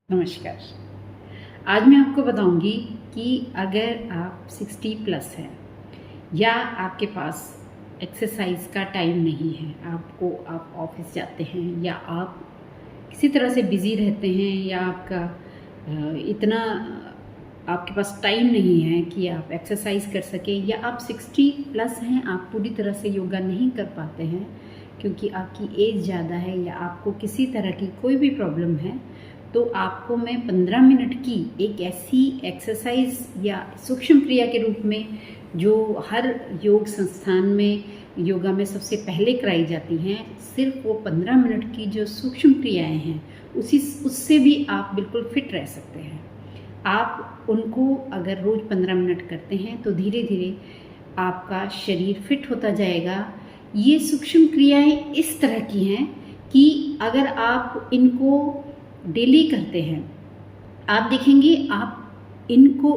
नमस्कार। आज मैं आपको बताऊंगी कि अगर आप 60 प्लस हैं या आपके पास एक्सरसाइज का टाइम नहीं है, आप ऑफिस जाते हैं या आप किसी तरह से बिज़ी रहते हैं या आपका इतना आपके पास टाइम नहीं है कि आप एक्सरसाइज कर सकें, या आप 60 प्लस हैं, आप पूरी तरह से योगा नहीं कर पाते हैं क्योंकि आपकी एज ज़्यादा है या आपको किसी तरह की कोई भी प्रॉब्लम है, तो आपको मैं 15 मिनट की एक ऐसी एक्सरसाइज या सूक्ष्म क्रिया के रूप में, जो हर योग संस्थान में योगा में सबसे पहले कराई जाती हैं, सिर्फ वो 15 मिनट की जो सूक्ष्म क्रियाएं हैं उससे भी आप बिल्कुल फिट रह सकते हैं। आप उनको अगर रोज़ 15 मिनट करते हैं तो धीरे धीरे आपका शरीर फिट होता जाएगा। ये सूक्ष्म क्रियाएं इस तरह की हैं कि अगर आप इनको डेली करते हैं, आप देखेंगे आप इनको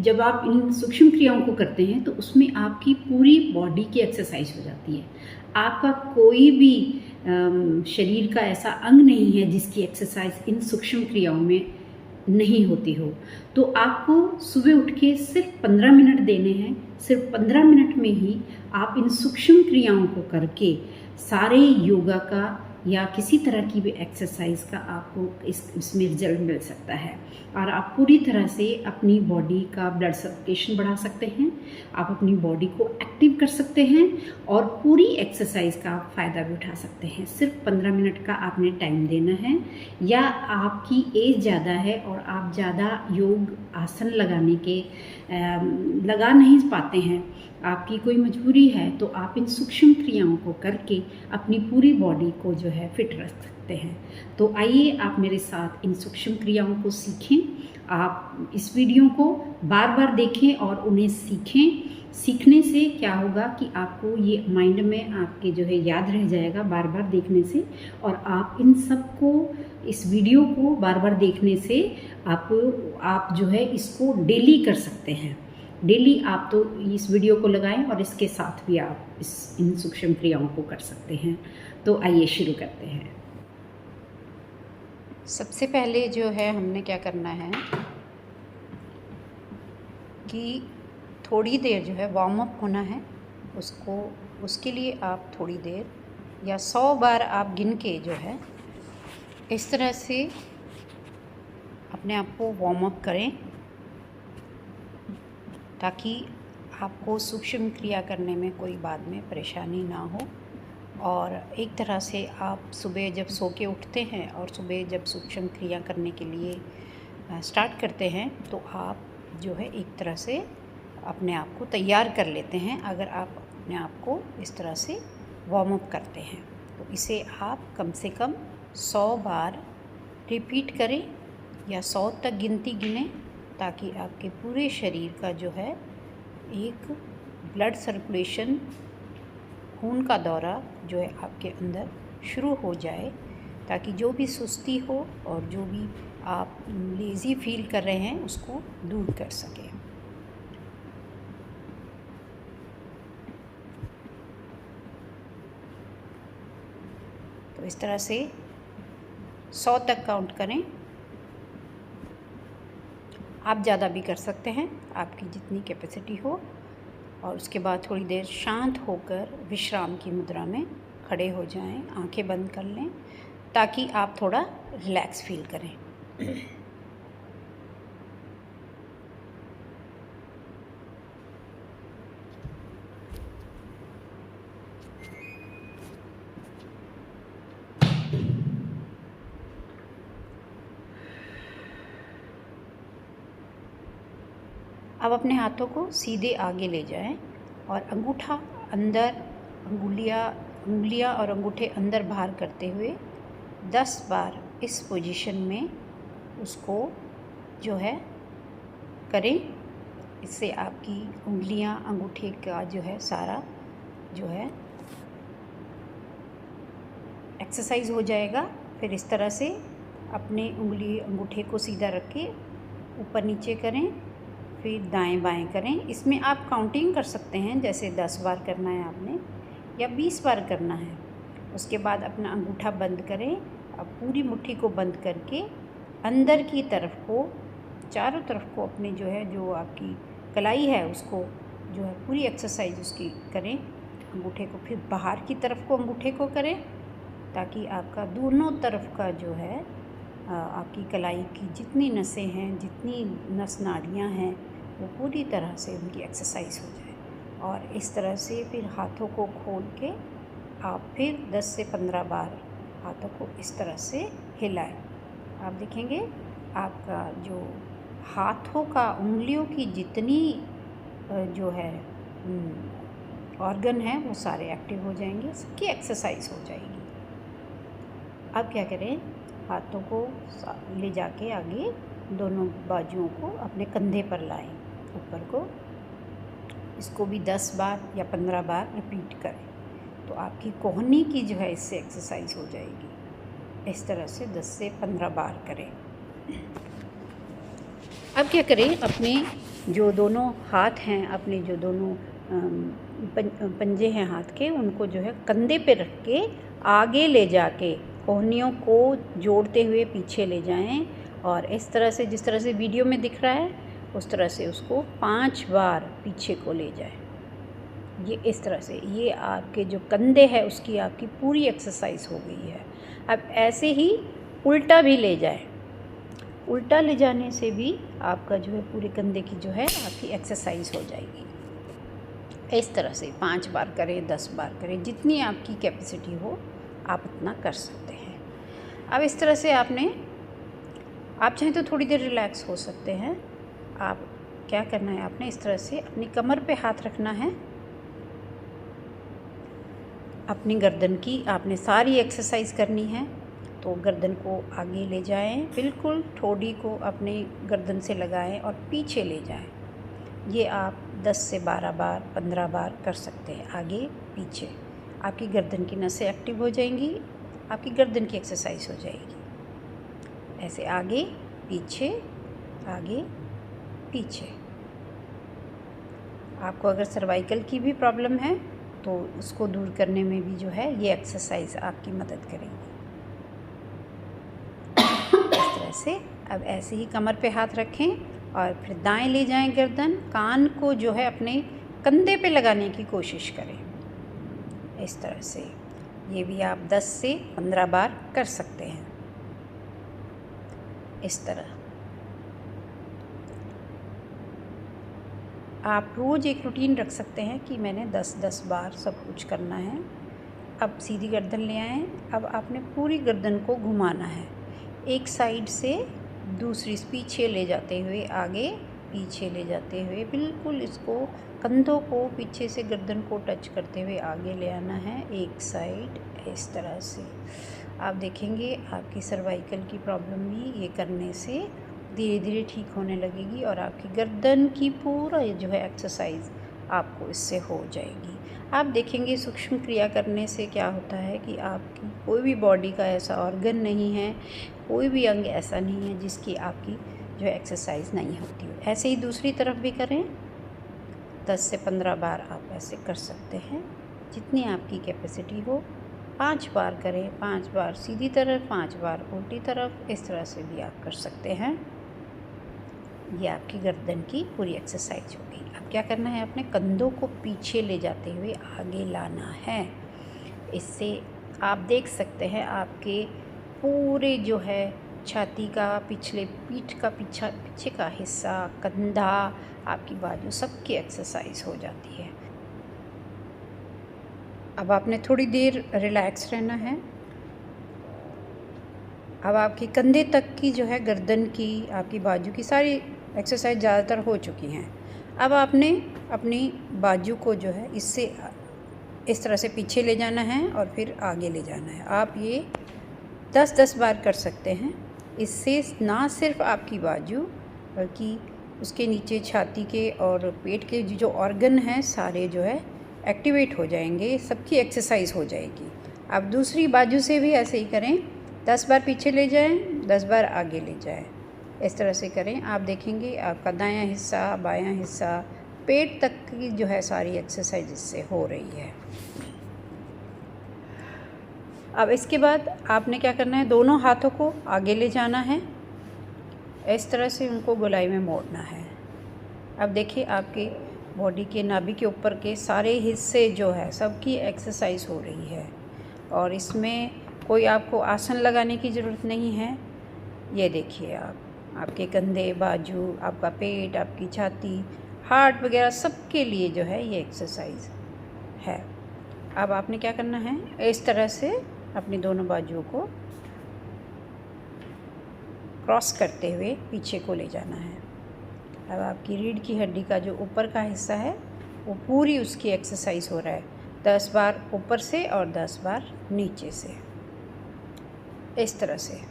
जब आप इन सूक्ष्म क्रियाओं को करते हैं तो उसमें आपकी पूरी बॉडी की एक्सरसाइज हो जाती है। आपका कोई भी शरीर का ऐसा अंग नहीं है जिसकी एक्सरसाइज इन सूक्ष्म क्रियाओं में नहीं होती हो। तो आपको सुबह उठ के सिर्फ 15 मिनट देने हैं। सिर्फ 15 मिनट में ही आप इन सूक्ष्म क्रियाओं को करके सारे योगा का या किसी तरह की भी एक्सरसाइज का आपको इसमें रिजल्ट मिल सकता है, और आप पूरी तरह से अपनी बॉडी का ब्लड सर्कुलेशन बढ़ा सकते हैं, आप अपनी बॉडी को एक्टिव कर सकते हैं और पूरी एक्सरसाइज का आप फ़ायदा भी उठा सकते हैं। सिर्फ 15 मिनट का आपने टाइम देना है, या आपकी एज ज़्यादा है और आप ज़्यादा योग आसन लगा नहीं पाते हैं, आपकी कोई मजबूरी है, तो आप इन सूक्ष्म क्रियाओं को करके अपनी पूरी बॉडी को जो है फिट रख सकते हैं। तो आइए आप मेरे साथ इन सूक्ष्म क्रियाओं को सीखें। आप इस वीडियो को बार बार देखें और उन्हें सीखें। सीखने से क्या होगा कि आपको ये माइंड में आपके जो है याद रह जाएगा बार बार देखने से, और आप इन सब को, इस वीडियो को बार बार देखने से आप जो है इसको डेली कर सकते हैं। डेली आप तो इस वीडियो को लगाएं और इसके साथ भी आप इन सूक्ष्म क्रियाओं को कर सकते हैं। तो आइए शुरू करते हैं। सबसे पहले जो है हमने क्या करना है कि थोड़ी देर जो है वार्म अप होना है। उसके लिए आप थोड़ी देर या 100 बार आप गिन के जो है इस तरह से अपने आप को वार्म अप करें, ताकि आपको सूक्ष्म क्रिया करने में कोई बाद में परेशानी ना हो। और एक तरह से आप सुबह जब सो के उठते हैं और सुबह जब सूक्ष्म क्रिया करने के लिए स्टार्ट करते हैं, तो आप जो है एक तरह से अपने आप को तैयार कर लेते हैं। अगर आप अपने आप को इस तरह से वार्म अप करते हैं तो इसे आप कम से कम 100 बार रिपीट करें या 100 तक गिनती गिनें, ताकि आपके पूरे शरीर का जो है एक ब्लड सर्कुलेशन, खून का दौरा जो है आपके अंदर शुरू हो जाए, ताकि जो भी सुस्ती हो और जो भी आप लेज़ी फील कर रहे हैं उसको दूर कर सकें। तो इस तरह से 100 तक काउंट करें। आप ज़्यादा भी कर सकते हैं, आपकी जितनी कैपेसिटी हो। और उसके बाद थोड़ी देर शांत होकर विश्राम की मुद्रा में खड़े हो जाएं, आंखें बंद कर लें, ताकि आप थोड़ा रिलैक्स फील करें। अब अपने हाथों को सीधे आगे ले जाएं और अंगूठा अंदर, उंगलियां और अंगूठे अंदर बाहर करते हुए 10 बार इस पोजीशन में उसको जो है करें। इससे आपकी उंगलियां, अंगूठे का जो है सारा जो है एक्सरसाइज हो जाएगा। फिर इस तरह से अपने अंगूठे को सीधा रख के ऊपर नीचे करें, फिर दाएं बाएं करें। इसमें आप काउंटिंग कर सकते हैं, जैसे 10 बार करना है आपने या 20 बार करना है। उसके बाद अपना अंगूठा बंद करें। अब पूरी मुट्ठी को बंद करके अंदर की तरफ को, चारों तरफ को अपने जो है, जो आपकी कलाई है उसको जो है पूरी एक्सरसाइज उसकी करें। अंगूठे को फिर बाहर की तरफ को अंगूठे को करें, ताकि आपका दोनों तरफ का जो है आपकी कलाई की जितनी नसें हैं, जितनी नस नाड़ियाँ हैं, वो पूरी तरह से उनकी एक्सरसाइज हो जाए। और इस तरह से फिर हाथों को खोल के आप फिर 10 से 15 बार हाथों को इस तरह से हिलाएं। आप देखेंगे आपका जो हाथों का, उंगलियों की जितनी जो है ऑर्गन है वो सारे एक्टिव हो जाएंगे, सबकी एक्सरसाइज हो जाएगी। अब क्या करें, हाथों को ले जाके आगे दोनों बाजुओं को अपने कंधे पर लाएं, ऊपर को। इसको भी 10 बार या 15 बार रिपीट करें, तो आपकी कोहनी की जो है इससे एक्सरसाइज हो जाएगी। इस तरह से 10 से 15 बार करें। अब क्या करें, अपने जो दोनों हाथ हैं, अपने जो दोनों पंजे हैं हाथ के, उनको जो है कंधे पे रख के आगे ले जाके कोहनियों को जोड़ते हुए पीछे ले जाएं, और इस तरह से, जिस तरह से वीडियो में दिख रहा है उस तरह से उसको 5 बार पीछे को ले जाएं। ये इस तरह से, ये आपके जो कंधे हैं उसकी आपकी पूरी एक्सरसाइज हो गई है। अब ऐसे ही उल्टा भी ले जाएं। उल्टा ले जाने से भी आपका जो है पूरे कंधे की जो है आपकी एक्सरसाइज हो जाएगी। इस तरह से 5 बार करें, 10 बार करें, जितनी आपकी कैपेसिटी हो आप उतना कर सकते हैं। अब इस तरह से आप चाहें तो थोड़ी देर रिलैक्स हो सकते हैं। आप क्या करना है, आपने इस तरह से अपनी कमर पे हाथ रखना है। अपनी गर्दन की आपने सारी एक्सरसाइज करनी है, तो गर्दन को आगे ले जाएं, बिल्कुल ठोड़ी को अपने गर्दन से लगाएं और पीछे ले जाएं। ये आप 10 से 12 बार, 15 बार कर सकते हैं, आगे पीछे। आपकी गर्दन की नसें एक्टिव हो जाएंगी, आपकी गर्दन की एक्सरसाइज हो जाएगी। ऐसे आगे पीछे, आगे पीछे। आपको अगर सर्वाइकल की भी प्रॉब्लम है तो उसको दूर करने में भी जो है ये एक्सरसाइज आपकी मदद करेगी। इस तरह से अब ऐसे ही कमर पे हाथ रखें और फिर दाएं ले जाएं गर्दन, कान को जो है अपने कंधे पे लगाने की कोशिश करें। इस तरह से ये भी आप 10 से 15 बार कर सकते हैं। इस तरह आप रोज़ एक रूटीन रख सकते हैं कि मैंने 10-10 बार सब कुछ करना है। अब सीधी गर्दन ले आएँ। अब आपने पूरी गर्दन को घुमाना है, एक साइड से दूसरी पीछे ले जाते हुए, आगे पीछे ले जाते हुए, बिल्कुल इसको कंधों को पीछे से गर्दन को टच करते हुए आगे ले आना है, एक साइड। इस तरह से आप देखेंगे आपकी सर्वाइकल की प्रॉब्लम भी ये करने से धीरे धीरे ठीक होने लगेगी, और आपकी गर्दन की पूरा जो है एक्सरसाइज आपको इससे हो जाएगी। आप देखेंगे सूक्ष्म क्रिया करने से क्या होता है कि आपकी कोई भी बॉडी का ऐसा ऑर्गन नहीं है, कोई भी अंग ऐसा नहीं है जिसकी आपकी जो है एक्सरसाइज नहीं होती हो। ऐसे ही दूसरी तरफ भी करें, 10 से 15 बार आप ऐसे कर सकते हैं, जितनी आपकी कैपेसिटी हो। 5 बार करें, 5 बार सीधी तरफ, 5 बार उल्टी तरफ, इस तरह से भी आप कर सकते हैं। ये आपकी गर्दन की पूरी एक्सरसाइज हो गई। अब क्या करना है, अपने कंधों को पीछे ले जाते हुए आगे लाना है। इससे आप देख सकते हैं आपके पूरे जो है छाती का, पिछले पीठ का पीछे का हिस्सा, कंधा, आपकी बाजू, सबकी एक्सरसाइज हो जाती है। अब आपने थोड़ी देर रिलैक्स रहना है। अब आपके कंधे तक की जो है गर्दन की, आपकी बाजू की सारी एक्सरसाइज ज़्यादातर हो चुकी हैं। अब आपने अपनी बाजू को जो है इससे इस तरह से पीछे ले जाना है और फिर आगे ले जाना है। आप ये 10-10 बार कर सकते हैं। इससे ना सिर्फ आपकी बाजू बल्कि उसके नीचे छाती के और पेट के जो ऑर्गन हैं सारे जो है एक्टिवेट हो जाएंगे, सबकी एक्सरसाइज हो जाएगी। आप दूसरी बाजू से भी ऐसे ही करें, 10 बार पीछे ले जाएं, 10 बार आगे ले जाएं। इस तरह से करें, आप देखेंगे आपका दायां हिस्सा, बायां हिस्सा, पेट तक की जो है सारी एक्सरसाइज इससे हो रही है। अब इसके बाद आपने क्या करना है, दोनों हाथों को आगे ले जाना है इस तरह से उनको गोलाई में मोड़ना है। अब देखिए आपके बॉडी के नाभि के ऊपर के सारे हिस्से जो है सबकी एक्सरसाइज हो रही है, और इसमें कोई आपको आसन लगाने की ज़रूरत नहीं है। ये देखिए आपके कंधे, बाजू, आपका पेट, आपकी छाती, हार्ट वगैरह सबके लिए जो है ये एक्सरसाइज है। अब आपने क्या करना है, इस तरह से अपनी दोनों बाजुओं को क्रॉस करते हुए पीछे को ले जाना है। अब आपकी रीढ़ की हड्डी का जो ऊपर का हिस्सा है वो पूरी उसकी एक्सरसाइज हो रहा है, 10 बार ऊपर से और 10 बार नीचे से, इस तरह से।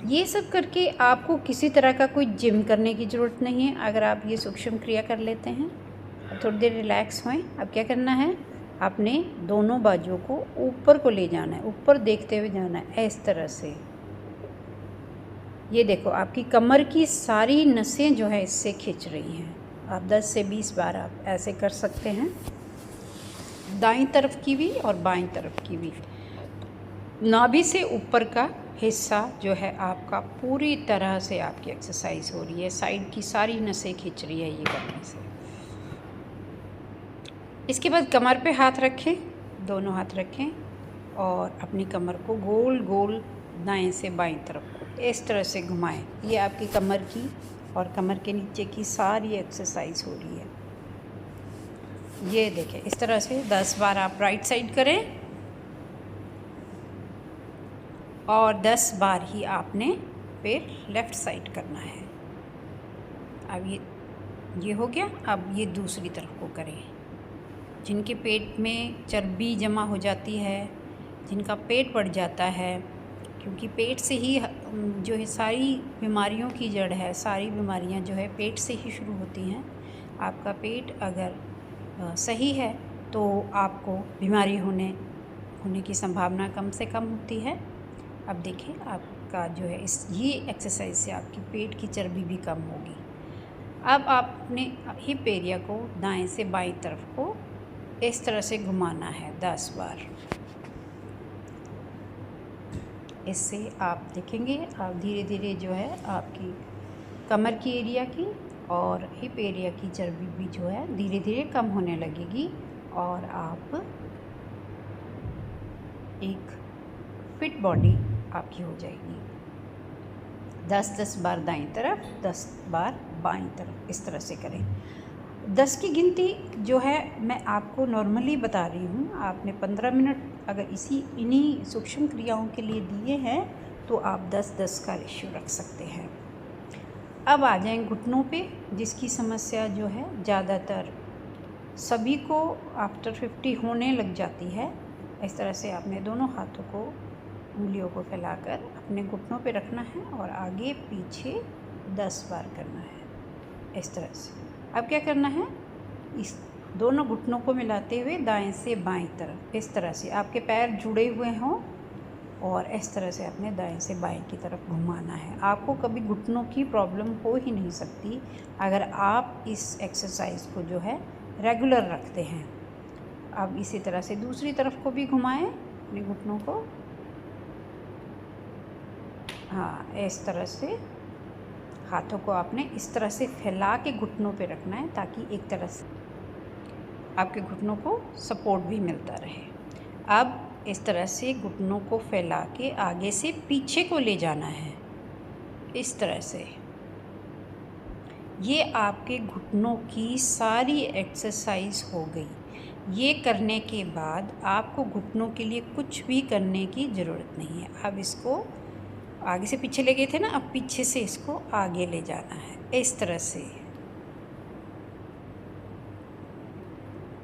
ये सब करके आपको किसी तरह का कोई जिम करने की ज़रूरत नहीं है। अगर आप ये सूक्ष्म क्रिया कर लेते हैं, थोड़ी देर रिलैक्स होएं। अब क्या करना है, आपने दोनों बाजुओं को ऊपर को ले जाना है, ऊपर देखते हुए जाना है, इस तरह से। ये देखो आपकी कमर की सारी नसें जो है इससे खिंच रही हैं। आप 10 से 20 बार आप ऐसे कर सकते हैं, दाईं तरफ की भी और बाईं तरफ की भी। नाभि से ऊपर का हिस्सा जो है आपका पूरी तरह से आपकी एक्सरसाइज हो रही है, साइड की सारी नसें खिंच रही है ये करने से। इसके बाद कमर पे हाथ रखें, दोनों हाथ रखें और अपनी कमर को गोल गोल दाएं से बाईं तरफ इस तरह से घुमाएं। ये आपकी कमर की और कमर के नीचे की सारी एक्सरसाइज हो रही है। ये देखें, इस तरह से 10 बार आप राइट साइड करें और 10 बार ही आपने फिर लेफ़्ट साइड करना है। अब ये हो गया। अब ये दूसरी तरफ को करें। जिनके पेट में चर्बी जमा हो जाती है, जिनका पेट बढ़ जाता है, क्योंकि पेट से ही जो है सारी बीमारियों की जड़ है, सारी बीमारियां जो है पेट से ही शुरू होती हैं। आपका पेट अगर सही है तो आपको बीमारी होने की संभावना कम से कम होती है। अब देखिए आपका जो है ये एक्सरसाइज से आपकी पेट की चर्बी भी कम होगी। अब आपने हिप एरिया को दाएं से बाईं तरफ को इस तरह से घुमाना है 10 बार। इससे आप देखेंगे आप धीरे धीरे जो है आपकी कमर की एरिया की और हिप एरिया की चर्बी भी जो है धीरे धीरे कम होने लगेगी और आप एक फिट बॉडी आपकी हो जाएगी। 10-10 बार दाईं तरफ, 10 बार बाईं तरफ, इस तरह से करें। 10 की गिनती जो है मैं आपको नॉर्मली बता रही हूँ। आपने 15 मिनट अगर इन्हीं सूक्ष्म क्रियाओं के लिए दिए हैं तो आप 10-10 का रेशियो रख सकते हैं। अब आ जाएं घुटनों पे, जिसकी समस्या जो है ज़्यादातर सभी को आफ्टर 50 होने लग जाती है। इस तरह से आपने दोनों हाथों को, उंगलियों को फैलाकर अपने घुटनों पे रखना है और आगे पीछे 10 बार करना है, इस तरह से। अब क्या करना है, इस दोनों घुटनों को मिलाते हुए दाएं से बाईं तरफ, इस तरह से आपके पैर जुड़े हुए हों और इस तरह से आपने दाएं से बाएं की तरफ घुमाना है। आपको कभी घुटनों की प्रॉब्लम हो ही नहीं सकती अगर आप इस एक्सरसाइज को जो है रेगुलर रखते हैं। अब इसी तरह से दूसरी तरफ को भी घुमाएं अपने घुटनों को। हाँ, इस तरह से हाथों को आपने इस तरह से फैला के घुटनों पे रखना है ताकि एक तरह से आपके घुटनों को सपोर्ट भी मिलता रहे। अब इस तरह से घुटनों को फैला के आगे से पीछे को ले जाना है, इस तरह से। ये आपके घुटनों की सारी एक्सरसाइज हो गई। ये करने के बाद आपको घुटनों के लिए कुछ भी करने की ज़रूरत नहीं है। अब इसको आगे से पीछे ले गए थे ना, अब पीछे से इसको आगे ले जाना है, इस तरह से।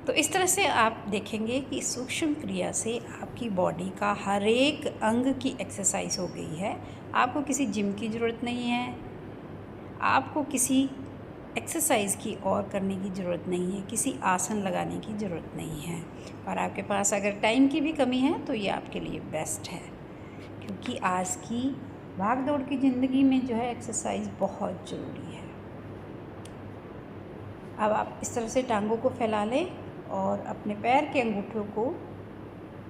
तो इस तरह से आप देखेंगे कि सूक्ष्म क्रिया से आपकी बॉडी का हर एक अंग की एक्सरसाइज हो गई है। आपको किसी जिम की ज़रूरत नहीं है, आपको किसी एक्सरसाइज की और करने की ज़रूरत नहीं है, किसी आसन लगाने की ज़रूरत नहीं है। और आपके पास अगर टाइम की भी कमी है तो ये आपके लिए बेस्ट है, क्योंकि आज की भाग दौड़ की ज़िंदगी में जो है एक्सरसाइज बहुत ज़रूरी है। अब आप इस तरह से टांगों को फैला लें और अपने पैर के अंगूठों को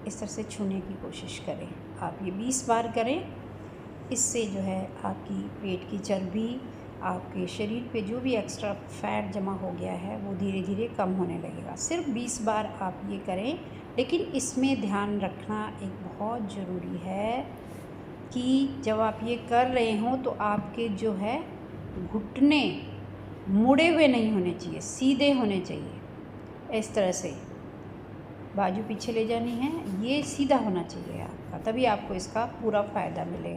इस तरह से छूने की कोशिश करें। आप ये 20 बार करें इससे जो है आपकी पेट की चर्बी, आपके शरीर पे जो भी एक्स्ट्रा फैट जमा हो गया है वो धीरे धीरे कम होने लगेगा। सिर्फ 20 बार आप ये करें, लेकिन इसमें ध्यान रखना एक बहुत ज़रूरी है कि जब आप ये कर रहे हों तो आपके जो है घुटने मुड़े हुए नहीं होने चाहिए, सीधे होने चाहिए। इस तरह से बाजू पीछे ले जानी है, ये सीधा होना चाहिए आपका, तभी आपको इसका पूरा फ़ायदा मिलेगा।